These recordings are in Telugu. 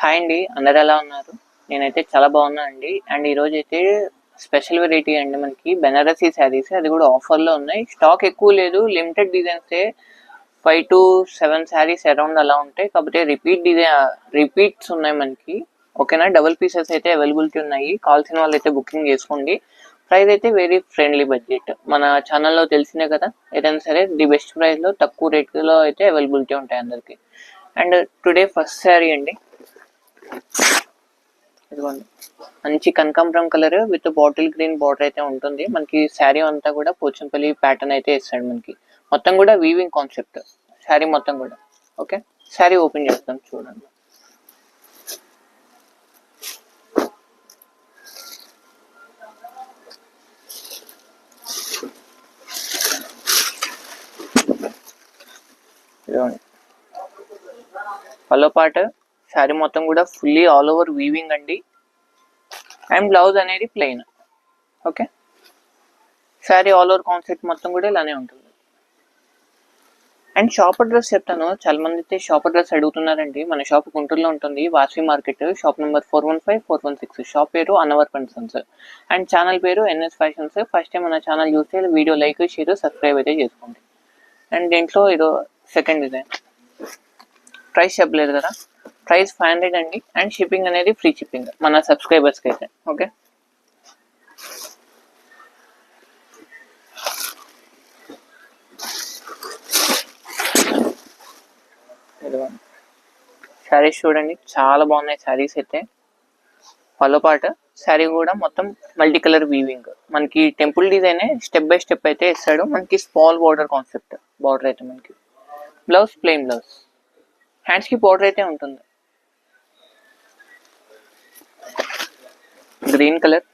హాయ్ అండి, అందరు ఎలా ఉన్నారు? నేనైతే చాలా బాగున్నా అండి. అండ్ ఈరోజు అయితే స్పెషల్ వెరైటీ అండి, మనకి బెనారసీ శారీస్, అది కూడా ఆఫర్లో ఉన్నాయి. స్టాక్ ఎక్కువ లేదు, లిమిటెడ్ డిజైన్సే. 5 to 7 శారీస్ అరౌండ్ అలా ఉంటాయి. కాకపోతే రిపీట్స్ ఉన్నాయి మనకి. ఓకేనా, డబుల్ పీసెస్ అయితే అవైలబిలిటీ ఉన్నాయి. కావాల్సిన వాళ్ళు అయితే బుకింగ్ చేసుకోండి. ప్రైస్ అయితే వెరీ ఫ్రెండ్లీ బడ్జెట్. మన ఛానల్లో తెలిసినే కదా, ఏదైనా సరే ది బెస్ట్ ప్రైస్లో తక్కువ రేట్లో అయితే అవైలబిలిటీ ఉంటాయి అందరికి. అండ్ టుడే ఫస్ట్ శారీ అండి, ఇదిగోండి, మంచి కనకాంబరం colour with bottle green border అయితే ఉంటుంది. మనకి శారీ అంతా కూడా పోచంపల్లి ప్యాటర్న్ అయితే ఇస్తాడు మనకి. మొత్తం కూడా వీవింగ్ కాన్సెప్ట్ శారీ మొత్తం కూడా. ఓకే, శారీ ఓపెన్ చేస్తాం చూడండి. ఇదిగోండి పల్లో పార్ట్, శారీ మొత్తం కూడా ఫుల్లీ ఆల్ ఓవర్ వీవింగ్ అండి. అండ్ బ్లౌజ్ అనేది plain. Okay, sari all over concept మొత్తం కూడా ఇలానే ఉంటుంది. అండ్ షాప్ అడ్రస్ చెప్తాను, చాలా మంది అయితే షాప్ అడ్రస్ అడుగుతున్నారండి. మన షాప్ గుంటూరులో ఉంటుంది, Vasavi market, shop number 415-416. Shop పేరు అన్నవర్ పెన్సన్స్ అండ్ ఛానల్ పేరు ఎన్ఎస్ ఫ్యాషన్స్. ఫస్ట్ టైం మన ఛానల్ చూస్తే వీడియో లైక్, షేర్, సబ్స్క్రైబ్ అయితే చేసుకోండి. అండ్ దీంట్లో ఇదో సెకండ్ డిజైన్. ప్రైస్ చెప్పలేదు కదా, ప్రైస్ 500 అండి. అండ్ షిప్పింగ్ అనేది ఫ్రీ షిప్పింగ్ మన సబ్స్క్రైబర్స్కి అయితే. ఓకే, శారీస్ చూడండి, చాలా బాగున్నాయి శారీస్ అయితే. పల్లో పార్ట్, శారీ కూడా మొత్తం మల్టీ కలర్ వీవింగ్. మనకి temple design step by step అయితే ఇస్తాడు. మనకి స్మాల్ బార్డర్ కాన్సెప్ట్ బార్డర్ అయితే మనకి. బ్లౌజ్ ప్లెయిన్ బ్లౌజ్, హ్యాండ్స్ కి బార్డర్ అయితే ఉంటుంది. గ్రీన్ కలర్,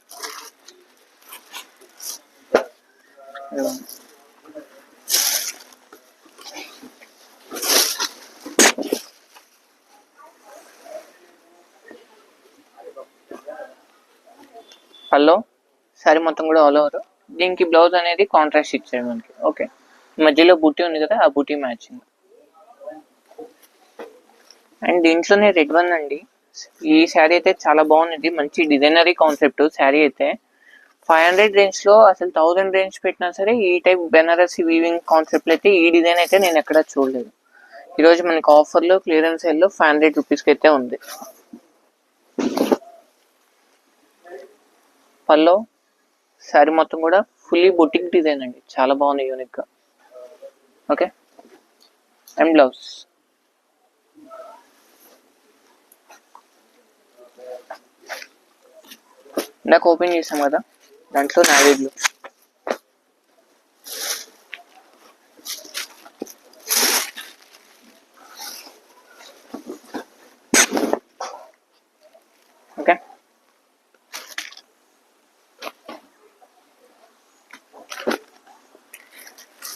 పల్లో, శారీ మొత్తం కూడా ఆల్ ఓవర్. దీనికి బ్లౌజ్ అనేది కాంట్రాస్ట్ ఇచ్చాడు మనకి. ఓకే, మధ్యలో బూటీ ఉంది కదా, ఆ బూటీ మ్యాచింగ్. అండ్ దీంట్లోనే రెడ్ వన్ అండి. ఈ శారీ అయితే చాలా బాగుంది, మంచి డిజైనరీ కాన్సెప్ట్ శారీ అయితే. 500 రేంజ్ లో, అసలు 1000 రేంజ్ పెట్టినా సరే ఈ టైప్ బెనారసీ వీవింగ్ కాన్సెప్ట్ అయితే, ఈ డిజైన్ అయితే నేను ఎక్కడ చూడలేదు. ఈరోజు మనకి ఆఫర్లో క్లియరెన్స్ సేల్లో 500 రూపీస్కి అయితే ఉంది. పల్లో, శారీ మొత్తం కూడా ఫుల్లీ బొటిక్ డిజైన్ అండి, చాలా బాగుంది యూనిక్ గా. Okay, and blouse. నాకు ఓపెన్ చేసాం కదా, దాంట్లో నావీ బ్లూ. ఓకే,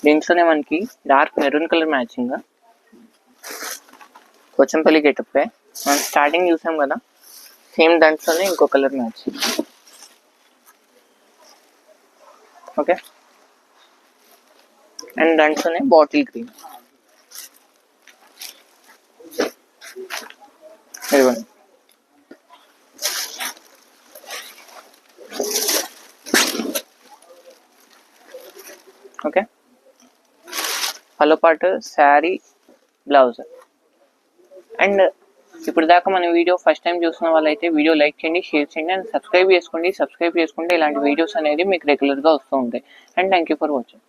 దీంట్లోనే మనకి dark maroon colour matching. Pochampally getup మనం స్టార్టింగ్ చూసాం కదా, సేమ్ దాంట్లోనే ఇంకో కలర్ మ్యాచింగ్. ఓకే, అండ్ దాంట్లోనే బాటిల్ గ్రీన్. ఇదిగోండి, okay, pallu part, sari, blouse. And ఇప్పుడు దాకా మన వీడియో ఫస్ట్ టైం చూసిన వాళ్ళైతే వీడియో లైక్ చేయండి, షేర్ చేయండి, అండ్ సబ్స్క్రైబ్ చేసుకోండి. సబ్స్క్రైబ్ చేసుకుంటే ఇలాంటి వీడియోస్ అనేది మీకు రెగ్యులర్గా వస్తూ ఉంటాయి. And thank you for watching.